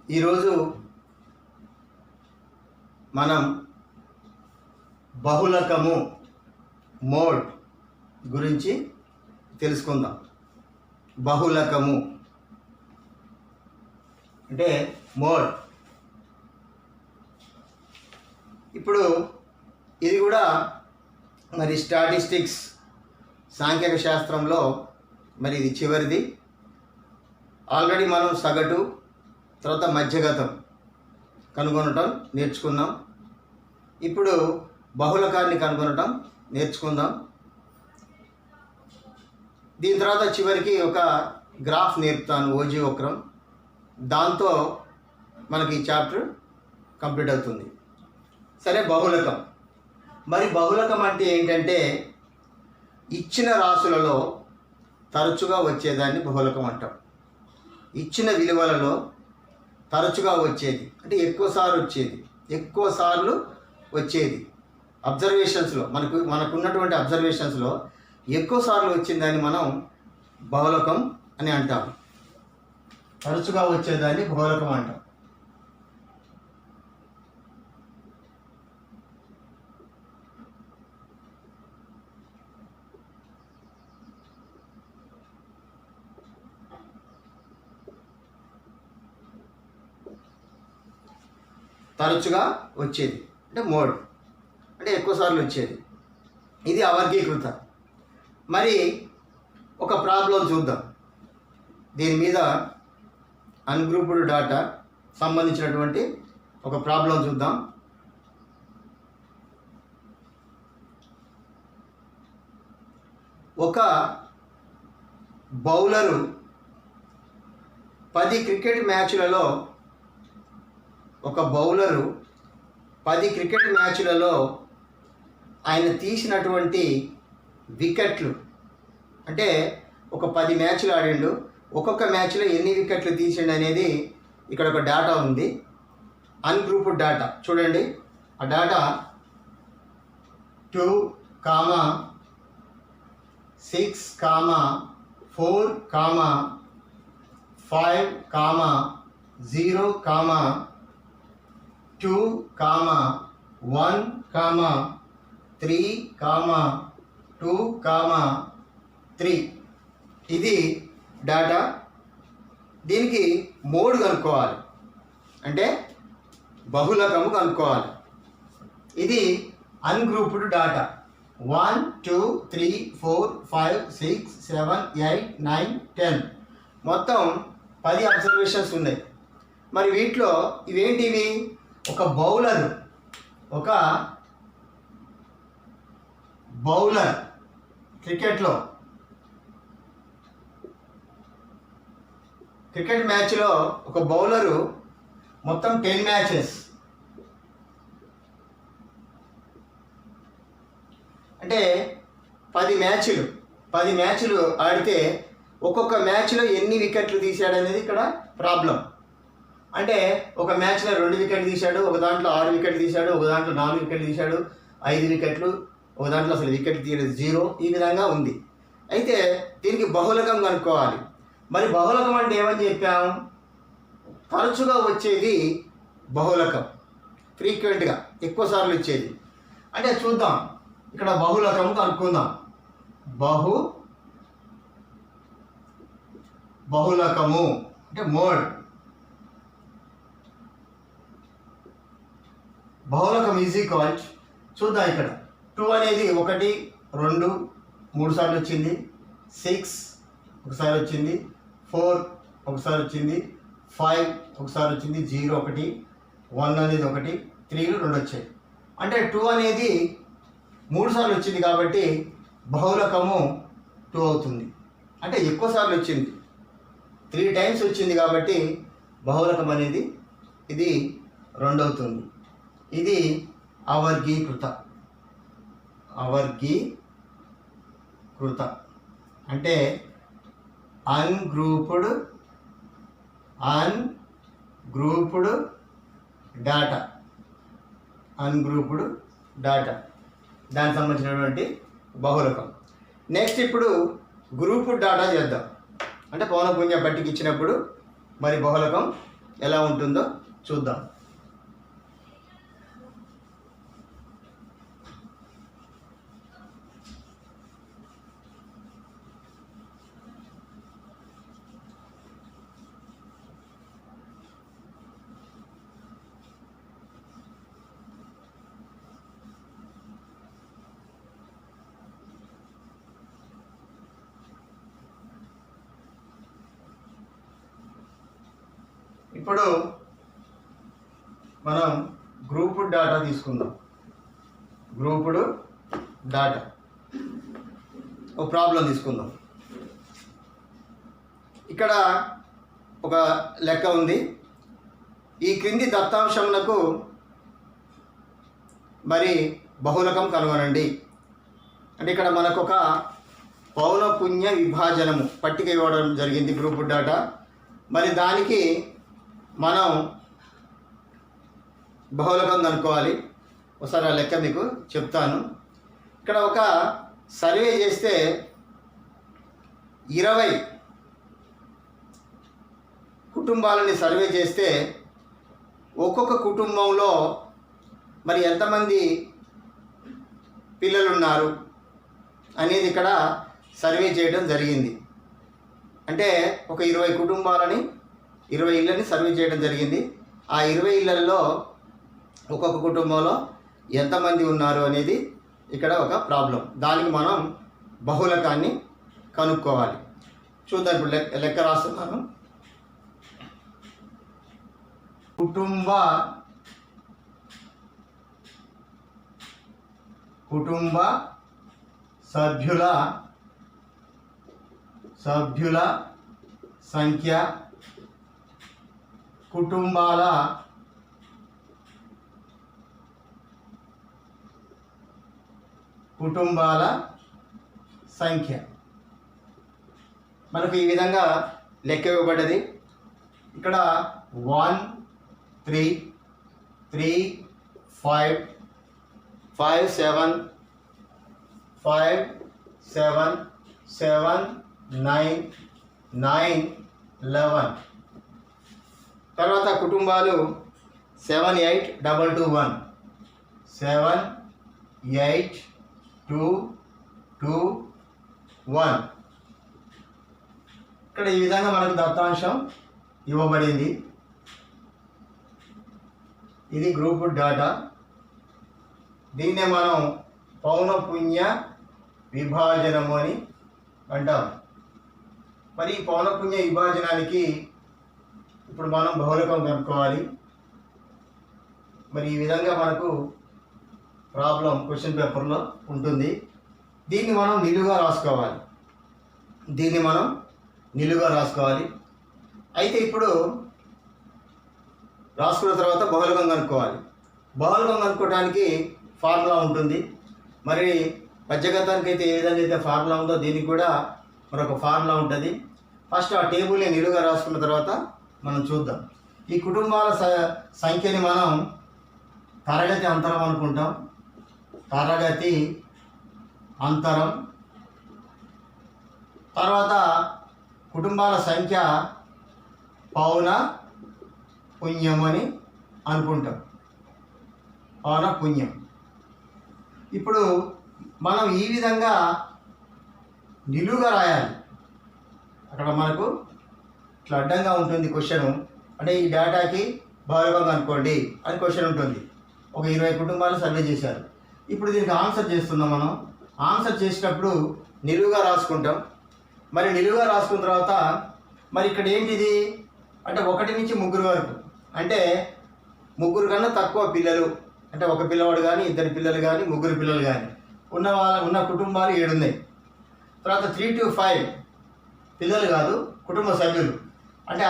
ఈరోజు మనం బహుళకము మోడ్ గురించి తెలుసుకుందాం. బహుళకము అంటే మోడ్. ఇప్పుడు ఇది కూడా మరి స్టాటిస్టిక్స్ సాంఖ్యక శాస్త్రంలో మరి ఇది చివరిది. ఆల్రెడీ మనం సగటు తర్వాత మధ్యగతం కనుగొనటం నేర్చుకున్నాం. ఇప్పుడు బహుళకాన్ని కనుగొనటం నేర్చుకుందాం. దీని తర్వాత చివరికి ఒక గ్రాఫ్ నేర్పుతాను, ఓజీ వక్రం. దాంతో మనకి ఈ చాప్టర్ కంప్లీట్ అవుతుంది. సరే, బహుళకం. మరి బహుళకం అంటే ఏంటంటే ఇచ్చిన రాశులలో తరచుగా వచ్చేదాన్ని బహుళకం అంటాం. ఇచ్చిన విలువలలో తరచుగా వచ్చేది అంటే ఎక్కువ సార్లు వచ్చేది అబ్జర్వేషన్స్లో మనకున్నటువంటి అబ్జర్వేషన్స్లో ఎక్కువ సార్లు వచ్చిందని మనం బహుళకం అని అంటాం. తరచుగా వచ్చేదాన్ని బహుళకం అంటాం. తరచుగా వచ్చేది అంటే మోడ్ అంటే ఎక్కువసార్లు వచ్చేది. ఇది అవర్గీకృత. మరి ఒక ప్రాబ్లం చూద్దాం. దీని మీద అన్గ్రూప్డ్ డాటా సంబంధించినటువంటి ఒక ప్రాబ్లం చూద్దాం. ఒక బౌలరు 10 క్రికెట్ మ్యాచ్లలో ఆయన తీసినటువంటి వికెట్లు అంటే ఒక 10 మ్యాచ్లు ఆడిండు, ఒక్కొక్క మ్యాచ్లో ఎన్ని వికెట్లు తీసిండు అనేది ఇక్కడ ఒక డేటా ఉంది. అన్గ్రూప్డ్ డేటా చూడండి. ఆ డేటా 2, 6, 4, 5, 0, 2, 1, 3, 2, 3. ఇది డేటా. దీనికి మోడ్ కనుక్కోవాలి అంటే బహుళకము కనుక్కోవాలి. ఇది అన్గ్రూప్డ్ డేటా. 1, 2, 3, 4, 5, 6, 7, 8, 9, 10 మొత్తం 10 అబ్జర్వేషన్స్ ఉన్నాయి. మరి వీటిలో ఇవేంటివి? ఒక బౌలర్ క్రికెట్ మ్యాచ్లో ఒక బౌలరు మొత్తం 10 మ్యాచెస్ అంటే 10 మ్యాచ్లు ఆడితే ఒక్కొక్క మ్యాచ్లో ఎన్ని వికెట్లు తీసాడనేది ఇక్కడ ప్రాబ్లం. అంటే ఒక మ్యాచ్లో 2 వికెట్లు తీశాడు, ఒక దాంట్లో 6 వికెట్లు తీశాడు, ఒక దాంట్లో 4 వికెట్లు తీశాడు, 5 వికెట్లు, ఒక దాంట్లో అసలు వికెట్లు తీయలేదు 0. ఈ విధంగా ఉంది. అయితే దీనికి బహుళకం కనుక్కోవాలి. మరి బహుళకం అంటే ఏమని చెప్పాం? తరచుగా వచ్చేది బహుళకం, ఫ్రీక్వెంట్గా ఎక్కువసార్లు వచ్చేది. అంటే చూద్దాం, ఇక్కడ బహుళకం కనుక్కుందాం. బహుళకము అంటే మోడ్. బహుళకం ఈజ్ ఈక్వల్ చూద్దాం. ఇక్కడ 2 అనేది 1, 2, 3 సార్లు వచ్చింది, 6 ఒకసారి వచ్చింది, 4 ఒకసారి వచ్చింది, 5 ఒకసారి వచ్చింది, 0 1, 1 అనేది 1, 3 2 వచ్చాయి. అంటే 2 అనేది 3 సార్లు వచ్చింది కాబట్టి బహుళకము 2 అవుతుంది. అంటే ఎక్కువ సార్లు వచ్చింది, 3 టైమ్స్ వచ్చింది కాబట్టి బహుళకం అనేది ఇది 2 అవుతుంది. ఇది అవర్గీకృత అంటే అన్గ్రూప్డ్ డేటా దానికి సంబంధించినటువంటి బహుళకం. నెక్స్ట్ ఇప్పుడు గ్రూప్ డేటా చేద్దాం. అంటే పౌనఃపున్య పట్టిక ఇచ్చినప్పుడు మరి బహుళకం ఎలా ఉంటుందో చూద్దాం. ఇప్పుడు మనం గ్రూప్డ్ డాటా తీసుకుందాం. గ్రూప్డ్ డాటా ఒక ప్రాబ్లం తీసుకుందాం. ఇక్కడ ఒక లెక్క ఉంది. ఈ క్రింది దత్తాంశములకు మరి బహుళకం కనుగొనండి. అంటే ఇక్కడ మనకు ఒక పౌనఃపున్య విభాజనము పట్టిక ఇవ్వడం జరిగింది గ్రూప్డ్ డాటా. మరి దానికి మనం బహుళకం కనుక్కోవాలి. ఒకసారి ఆ లెక్క మీకు చెప్తాను. ఇక్కడ ఒక సర్వే చేస్తే 20 కుటుంబాలని సర్వే చేస్తే ఒక్కొక్క కుటుంబంలో మరి ఎంతమంది పిల్లలు ఉన్నారు అనేది ఇక్కడ సర్వే చేయడం జరిగింది. అంటే ఒక 20 కుటుంబాలని 20 ఇళ్ళని సర్వే చేయడం జరిగింది. ఆ 20 ఇళ్ళల్లో ఒక్కొక్క కుటుంబంలో ఎంతమంది ఉన్నారు అనేది ఇక్కడ ఒక ప్రాబ్లం. దానికి మనం బహుళకాన్ని కనుక్కోవాలి. చూద్దాం. ఇప్పుడు లెక్క రాస్తున్నాను. కుటుంబ సభ్యుల సంఖ్య, కుటుంబాల సంఖ్య మనకు ఈ విధంగా లెక్క ఇవ్వబడ్డది. ఇక్కడ 1 3 3 5 5 7 5 7 7 9 9 11. తర్వాత కుటుంబాలు 7 8 2 2 1 7 8 2 2 1. ఇక్కడ ఈ విధంగా మనకు దత్తాంశం ఇవ్వబడింది. ఇది గ్రూప్డ్ డాటా. దీన్నే మనం పౌనఃపున్య విభాజనము అని అంటాం. మరి ఈ పౌనఃపున్య విభాజనానికి ఇప్పుడు మనం బహుళకం కనుక్కోవాలి. మరి ఈ విధంగా మనకు ప్రాబ్లం క్వశ్చన్ పేపర్లో ఉంటుంది. దీన్ని మనం నిలువుగా రాసుకోవాలి. అయితే ఇప్పుడు రాసుకున్న తర్వాత బహుళకం కనుక్కోవాలి. బహుళకం కనుక్కోవడానికి ఫార్ములా ఉంటుంది. మరి పద్యగతానికి అయితే ఏ విధంగా అయితే ఫార్ములా ఉందో దీనికి కూడా మరొక ఫార్ములా ఉంటుంది. ఫస్ట్ ఆ టేబుల్ని నిలువుగా రాసుకున్న తర్వాత మనం చూద్దాం. ఈ కుటుంబాల సంఖ్యని మనం తరగతి అంతరం అనుకుంటాం. తరగతి అంతరం. తర్వాత కుటుంబాల సంఖ్య పౌనఃపున్యం అని అనుకుంటాం. పౌనఃపున్యం. ఇప్పుడు మనం ఈ విధంగా నిలువుగా రాయాలి. అక్కడ మనకు ఇట్లా అడ్డంగా ఉంటుంది క్వశ్చన్. అంటే ఈ డేటాకి బహుళకం కనుక్కోండి అని క్వశ్చన్ ఉంటుంది. ఒక 20 కుటుంబాలు సర్వే చేశారు. ఇప్పుడు దీనికి ఆన్సర్ చేస్తున్నాం. మనం ఆన్సర్ చేసేటప్పుడు నిలువుగా రాసుకుంటాం. మరి నిలువుగా రాసుకున్న తర్వాత మరి ఇక్కడ ఏంటిది అంటే 1 నుంచి 3 వరకు, అంటే 3 కన్నా తక్కువ పిల్లలు, అంటే ఒక పిల్లవాడు కానీ 2 పిల్లలు కానీ 3 పిల్లలు కానీ ఉన్న కుటుంబాలు 7 ఉన్నాయి. తర్వాత 3 to 5 పిల్లలు కాదు, కుటుంబ సభ్యులు, అంటే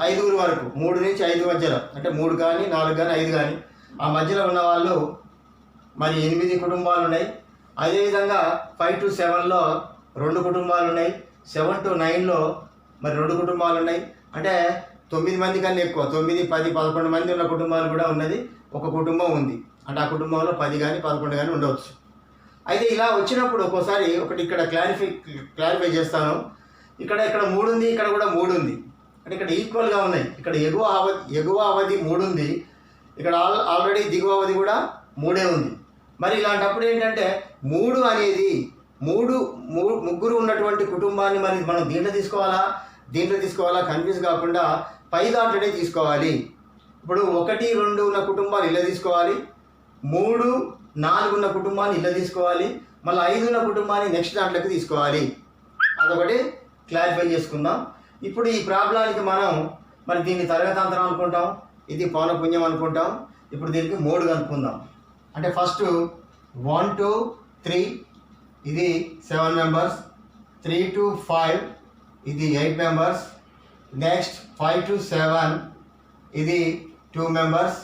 5 వరకు, 3 నుంచి 5 మధ్యలో, అంటే 3 కానీ 4 కానీ 5 కానీ ఆ మధ్యలో ఉన్న వాళ్ళు మరి 8 కుటుంబాలు ఉన్నాయి. అదేవిధంగా 5 to 7లో 2 కుటుంబాలు ఉన్నాయి. 7 to 9లో మరి 2 కుటుంబాలు ఉన్నాయి. అంటే 9 మంది కన్నా ఎక్కువ, 9, 10, 11 మంది ఉన్న కుటుంబాలు కూడా ఉన్నది. ఒక కుటుంబం ఉంది, అంటే ఆ కుటుంబంలో 10 కానీ 11 కానీ ఉండవచ్చు. అయితే ఇలా వచ్చినప్పుడు ఒక్కోసారి ఒకటి ఇక్కడ క్లారిఫై చేస్తాను. ఇక్కడ 3 ఉంది, ఇక్కడ కూడా 3 ఉంది. అంటే ఇక్కడ ఈక్వల్గా ఉన్నాయి. ఇక్కడ ఎగువ అవధి 3 ఉంది, ఇక్కడ ఆల్రెడీ దిగువ అవధి కూడా 3 ఉంది. మరి ఇలాంటప్పుడు ఏంటంటే 3 అనేది ముగ్గురు ఉన్నటువంటి కుటుంబాన్ని మరి మనం దీంట్లో తీసుకోవాలా కన్ఫ్యూజ్ కాకుండా పై దాంట్లోనే తీసుకోవాలి. ఇప్పుడు 1, 2 ఉన్న కుటుంబాలు ఇలా తీసుకోవాలి, 3, 4 ఉన్న కుటుంబాన్ని ఇలా తీసుకోవాలి, మళ్ళీ 5 ఉన్న కుటుంబాన్ని నెక్స్ట్ దాంట్లోకి తీసుకోవాలి. అదొకటి క్లారిఫై చేసుకుందాం. ఇప్పుడు ఈ ప్రాబ్లానికి మనం మరి దీన్ని తరగతాంతరం అనుకుంటాం, ఇది పౌనపున్యం అనుకుంటాం. ఇప్పుడు దీనికి మోడ్ కనుక్కుందాం. అంటే ఫస్ట్ 1 to 3 ఇది 7 మెంబర్స్, 3 to 5 ఇది 8 మెంబర్స్, నెక్స్ట్ 5 to 7 ఇది 2 మెంబర్స్,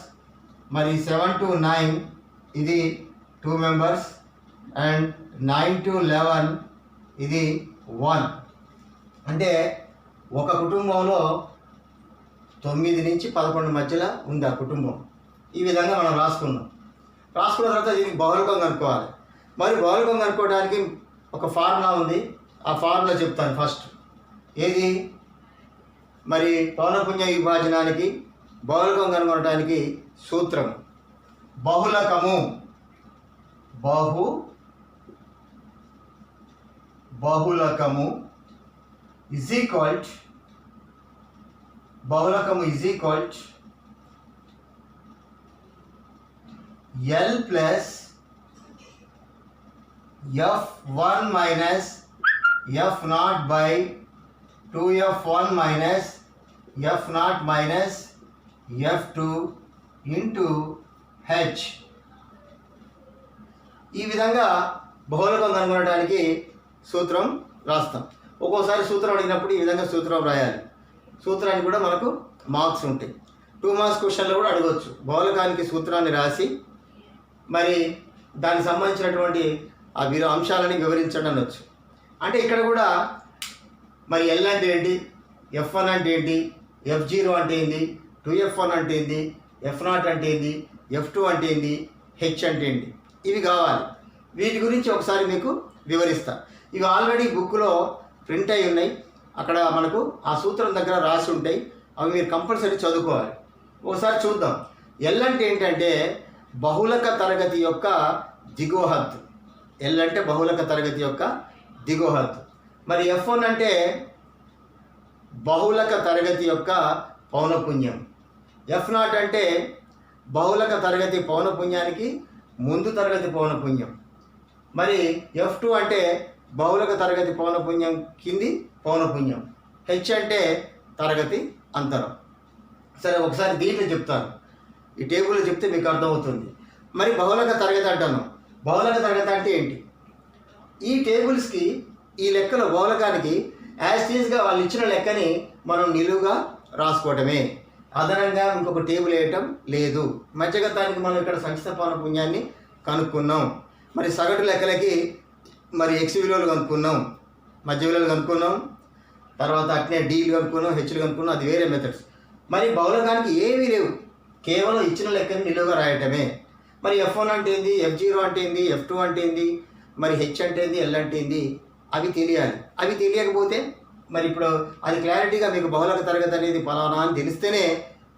మరి 7 to 9 ఇది 2 మెంబర్స్, అండ్ 9 to 11 ఇది 1. అంటే ఒక కుటుంబంలో 9 నుంచి 11 మధ్యలో ఉంది ఆ కుటుంబం. ఈ విధంగా మనం రాసుకున్న తర్వాత దీనికి బహుళకం కనుక్కోవాలి. మరి బహుళకం కనుక్కోవడానికి ఒక ఫార్ములా ఉంది, ఆ ఫార్ములా చెప్తాను ఫస్ట్. ఏది మరి పౌనపున్య విభాజనానికి బహుళకం కనుగొనడానికి సూత్రం బహుళకము is equal to L plus F1 minus F0 by 2F1 minus F0 minus F2 into H. ఈ విధంగా బహుళకం కనుగొనడానికి సూత్రం రాస్తాం. ఒక్కోసారి సూత్రం అడిగినప్పుడు ఈ విధంగా సూత్రం రాయాలి. సూత్రానికి కూడా మనకు మార్క్స్ ఉంటాయి. 2 మార్క్స్ క్వశ్చన్లో కూడా అడగవచ్చు. బహుళకానికి సూత్రాన్ని రాసి మరి దానికి సంబంధించినటువంటి ఆ అంశాలని వివరించండి అనొచ్చు. అంటే ఇక్కడ కూడా మరి L అంటే ఏంటి, F1 అంటే ఏంటి, F0 అంటే ఏంటి, 2F1 అంటే ఏంటి, F0 అంటే ఏంటి, F2 అంటే ఏంటి, H అంటే ఏంటి, ఇవి కావాలి. వీటి గురించి ఒకసారి మీకు వివరిస్తా. ఇవి ఆల్రెడీ బుక్లో ప్రింట్ అయి ఉన్నాయి, అక్కడ మనకు ఆ సూత్రం దగ్గర రాసి ఉంటాయి. అవి మీరు కంపల్సరీ చదువుకోవాలి. ఒకసారి చూద్దాం. ఎల్ అంటే ఏంటంటే బహుళక తరగతి యొక్క దిగువ హద్దు. ఎల్ అంటే బహుళక తరగతి యొక్క దిగువ హద్దు. మరి F1 అంటే బహుళక తరగతి యొక్క పౌనపున్యం. F0 అంటే బహుళక తరగతి పౌనపున్యానికి ముందు తరగతి పౌనపున్యం. మరి F2 అంటే బహుళక తరగతి పౌనపున్యం కింది పౌనపున్యం. H అంటే తరగతి అంతరం. సరే, ఒకసారి దీంట్లో చెప్తాను, ఈ టేబుల్లో చెప్తే మీకు అర్థమవుతుంది. మరి బహుళక తరగతి అంటాను. బహుళక తరగతి అంటే ఏంటి? ఈ టేబుల్స్కి, ఈ లెక్కలో బహుళకానికి యాజ్ గా వాళ్ళు ఇచ్చిన లెక్కని మనం నిలువుగా రాసుకోవటమే, అదనంగా ఇంకొక టేబుల్ వేయటం లేదు. మధ్యగతానికి మనం ఇక్కడ సంచిత పౌనపున్యాన్ని కనుక్కున్నాం. మరి సగటు లెక్కలకి మరి X విలువలు కనుక్కున్నాం, మధ్య విలువలు కనుక్కున్నాం, తర్వాత అట్నే డీలు కనుక్కున్నాం, హెచ్లు కనుక్కున్నాం. అది వేరే మెథడ్స్. మరి బహుళకానికి ఏమీ లేవు, కేవలం ఇచ్చిన లెక్కని నిలువుగా రాయటమే. మరి F1 అంటే ఏంది, F0 అంటే ఏంది, F2 అంటే ఏంది, మరి H అంటే ఏంది, L అంటే ఏంది, అవి తెలియాలి. అవి తెలియకపోతే మరి ఇప్పుడు అది క్లారిటీగా మీకు బహుళక తరగతి అనేది ఫలానా అని తెలిస్తేనే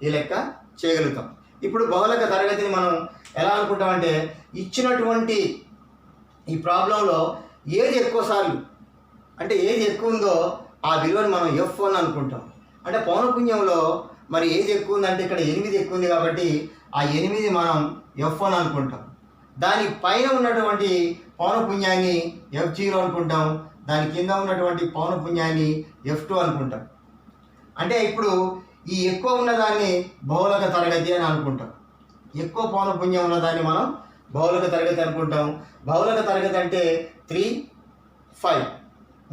ఈ లెక్క చేయగలుగుతాం. ఇప్పుడు బహుళక తరగతిని మనం ఎలా అనుకుంటామంటే, ఇచ్చినటువంటి ఈ ప్రాబ్లంలో ఏది ఎక్కువ సార్లు అంటే ఏది ఎక్కువ ఉందో ఆ విలువని మనం F1 అనుకుంటాం. అంటే పౌనపున్యంలో మరి ఏది ఎక్కువ ఉందంటే ఇక్కడ 8 ఎక్కువ ఉంది కాబట్టి ఆ 8 మనం F1 అనుకుంటాం. దాని పైన ఉన్నటువంటి పౌనపున్యాన్ని F0 అనుకుంటాం, దాని కింద ఉన్నటువంటి పౌనపున్యాన్ని F2 అనుకుంటాం. అంటే ఇప్పుడు ఈ ఎక్కువ ఉన్నదాన్ని బహుళక తరగతి అని అనుకుంటాం. ఎక్కువ పౌనపున్యం ఉన్నదాన్ని మనం బహుళక తరగతి అనుకుంటాం. బహుళక తరగతి అంటే 3, 5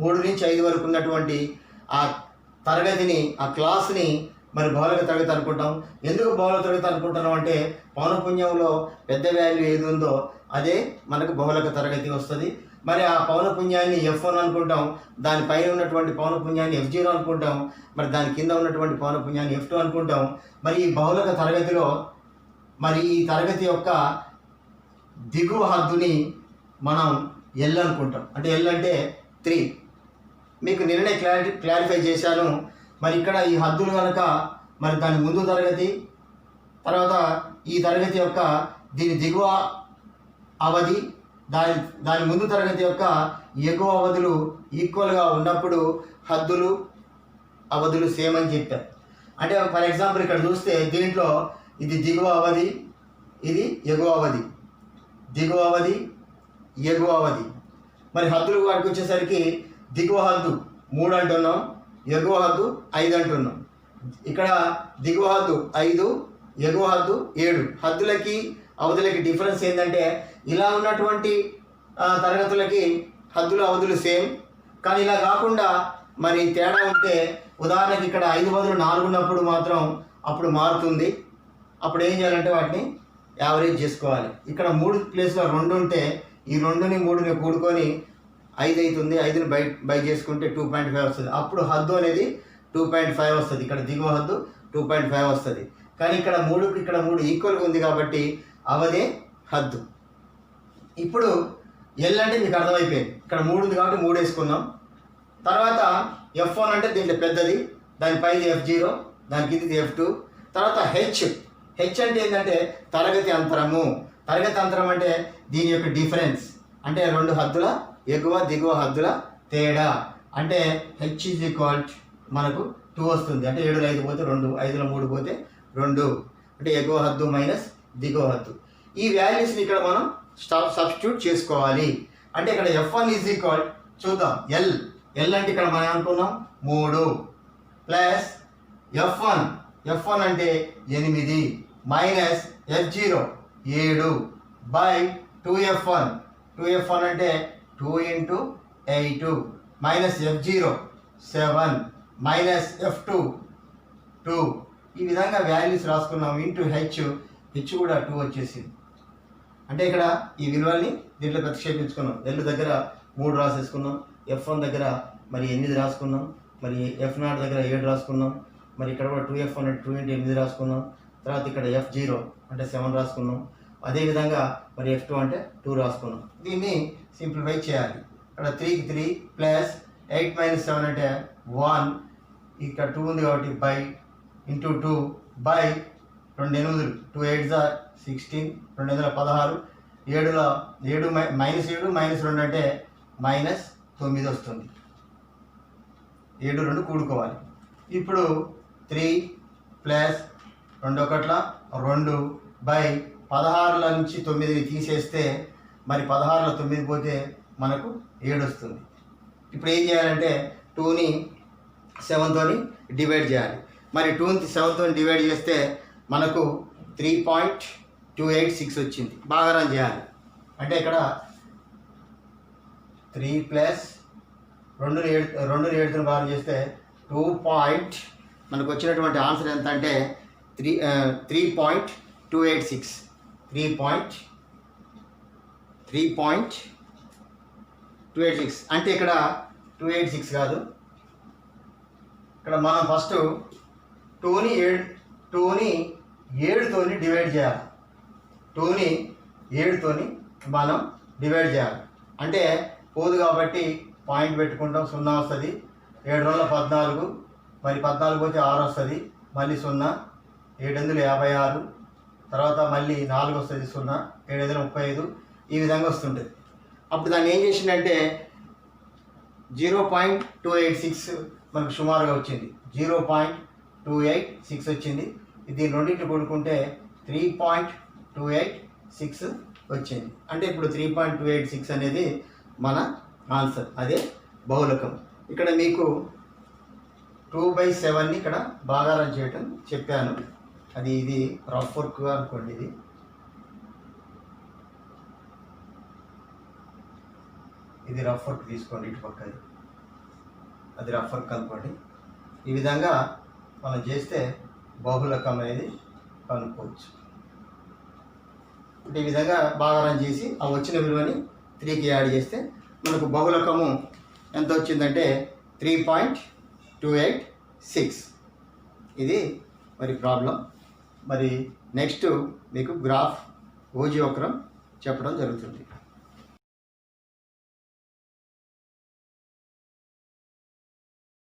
3 నుంచి 5 వరకు ఉన్నటువంటి ఆ తరగతిని, ఆ క్లాస్ని మరి బహుళక తరగతి అనుకుంటాం. ఎందుకు బహుళక తరగతి అనుకుంటున్నాం అంటే పౌనపున్యంలో పెద్ద వాల్యూ ఏది ఉందో అదే మనకు బహుళక తరగతి వస్తుంది. మరి ఆ పౌనపున్యాన్ని F1 అనుకుంటాం, దానిపైన ఉన్నటువంటి పౌనపున్యాన్ని F0 అనుకుంటాం, మరి దాని కింద ఉన్నటువంటి పౌనపున్యాన్ని F2 అనుకుంటాం. మరి ఈ బహుళక తరగతిలో మరి ఈ తరగతి యొక్క దిగువ హద్దుని మనం L అనుకుంటాం. అంటే L అంటే 3. మీకు నిన్ననే క్లారిఫై చేశాను. మరి ఇక్కడ ఈ హద్దులు కనుక మరి దాని ముందు తరగతి తర్వాత ఈ తరగతి యొక్క దీని దిగువ అవధి దాని ముందు తరగతి యొక్క ఎగువ అవధులు ఈక్వల్గా ఉన్నప్పుడు హద్దులు అవధులు సేమ్ అని చెప్పారు. అంటే ఫర్ ఎగ్జాంపుల్ ఇక్కడ చూస్తే దీంట్లో ఇది దిగువ అవధి, ఇది ఎగువ అవధి, దిగువ అవధి, ఎగువ అవధి. మరి హద్దులు వాటికి వచ్చేసరికి దిగువ హద్దు 3 అంటున్నాం, ఎగువ హద్దు 5 అంటున్నాం. ఇక్కడ దిగువ హద్దు 5, ఎగువ హద్దు 7. హద్దులకి అవధులకి డిఫరెన్స్ ఏంటంటే ఇలా ఉన్నటువంటి తరగతులకి హద్దులు అవధులు సేమ్, కానీ ఇలా కాకుండా మరి తేడా ఉంటే ఉదాహరణకి ఇక్కడ 5 బదులు 4 ఉన్నప్పుడు మాత్రం అప్పుడు మారుతుంది. అప్పుడు ఏం చేయాలంటే వాటిని యావరేజ్ చేసుకోవాలి. ఇక్కడ 3 ప్లేస్లో 2 ఉంటే ఈ 2ని 3ని కూడుకొని 5 అవుతుంది. 5ని బై చేసుకుంటే 2.5 వస్తుంది. అప్పుడు హద్దు అనేది 2.5 వస్తుంది. ఇక్కడ దిగువ హద్దు 2.5 వస్తుంది. కానీ ఇక్కడ 3కి ఇక్కడ 3 ఈక్వల్గా ఉంది కాబట్టి అవదే హద్దు. ఇప్పుడు ఎల్ అంటే మీకు అర్థమైపోయింది. ఇక్కడ 3 ఉంది కాబట్టి 3 వేసుకున్నాం. తర్వాత F1 అంటే దీంట్లో పెద్దది, దాని పైది F0, దాని కిందిది F2. తర్వాత హెచ్ అంటే ఏంటంటే తరగతి అంతరము. తరగతి అంతరం అంటే దీని యొక్క డిఫరెన్స్, అంటే 2 హద్దుల ఎగువ దిగువ హద్దుల తేడా. అంటే హెచ్ ఈజ్ ఈక్వల్ మనకు 2 వస్తుంది. అంటే 7లో 5 పోతే 2, 5లో 3 పోతే 2. అంటే ఎగువ హద్దు మైనస్ దిగువ హద్దు. ఈ వాల్యూస్ని ఇక్కడ మనం సబ్స్టిట్యూట్ చేసుకోవాలి. అంటే ఇక్కడ F1 ఈజ్ ఈక్వల్ చూద్దాం, ఎల్ అంటే ఇక్కడ మనం అనుకున్నాం 3 ప్లస్ F1 అంటే 8 మైనస్ F0 7 బై 2F1 అంటే 2 × 8 మైనస్ F0 7 మైనస్ F2 2. ఈ విధంగా వాల్యూస్ రాసుకున్నాం. ఇంటూ హెచ్ కూడా 2 వచ్చేసింది. అంటే ఇక్కడ ఈ విలువల్ని దీంట్లో ప్రతిక్షేపించుకున్నాం. ఎల్ దగ్గర 3 రాసేసుకున్నాం, F1 దగ్గర మరి 8 రాసుకున్నాం, మరి F0 దగ్గర 7 రాసుకున్నాం, మరి ఇక్కడ కూడా 2F1 అంటే 2 × 8 రాసుకున్నాం. తర్వాత ఇక్కడ F0 అంటే 7 రాసుకున్నాం. అదేవిధంగా మరి F2 అంటే 2 రాసుకున్నాం. దీన్ని సింప్లిఫై చేయాలి. ఇక్కడ 3కి 3 ప్లస్ 8 మైనస్ 7 అంటే 1. ఇక్కడ 2 ఉంది కాబట్టి బై ఇంటూ 2 బై 2 8 2 8 16 2 8 16 7లో 7 మైనస్ 2 అంటే మైనస్ 9 వస్తుంది. 7 2 కూడుకోవాలి. ఇప్పుడు 3 ప్లస్ 2 1 2 బై 16లో నుంచి 9ని తీసేస్తే మరి 16లో 9 పోతే మనకు 7 వస్తుంది. ఇప్పుడు ఏం చేయాలంటే 2ని 7తో డివైడ్ చేయాలి. మరి 2ని 7తో డివైడ్ చేస్తే మనకు 3.286 వచ్చింది. భాగారం చేయాలి. అంటే ఇక్కడ 3 ప్లస్ 2ని 7తో భాగం చేస్తే 2. మనకు వచ్చినటువంటి ఆన్సర్ ఎంత అంటే 3.286. 3.286 అంటే ఇక్కడ 286 కాదు. ఇక్కడ మనం ఫస్ట్ 2ని 7తోని డివైడ్ చేయాలి. 2ని 7తోని మనం డివైడ్ చేయాలి. అంటే పోదు కాబట్టి పాయింట్ పెట్టుకుంటాం, 0 వస్తుంది. 7 2 14, మరి 14 పోతే 6 వస్తుంది, మళ్ళీ 0, 7 56, తర్వాత మళ్ళీ 4 వస్తుంది 0, 7 35. ఈ విధంగా వస్తుంటుంది. అప్పుడు దాన్ని ఏం చేసిందంటే 0.286 మనకు సుమారుగా వచ్చింది. 0.286 వచ్చింది. దీని రెండింటిని కూడుకుంటే 3.286 వచ్చింది. అంటే ఇప్పుడు 3.286 అనేది మన ఆన్సర్, అదే బహుళకం. ఇక్కడ మీకు 2/7ని ఇక్కడ భాగారం చేయటం చెప్పాను. ఇది రఫ్ వర్క్ అనుకోండి. ఇది రఫ్ వర్క్ తీసుకోండి, ఇటు పక్కది అది రఫ్ వర్క్ అనుకోండి. ఈ విధంగా మనం చేస్తే బహుళకం అనేది కనుక్కోవచ్చు. అంటే ఈ విధంగా భాగారం చేసి ఆ వచ్చిన విలువని 3కి యాడ్ చేస్తే మనకు బహుళకము ఎంత వచ్చిందంటే 3.286. ఇది మరి ప్రాబ్లం. మరి నెక్స్ట్ మీకు గ్రాఫ్ ఓజీ వక్రం చెప్పడం జరుగుతుంది.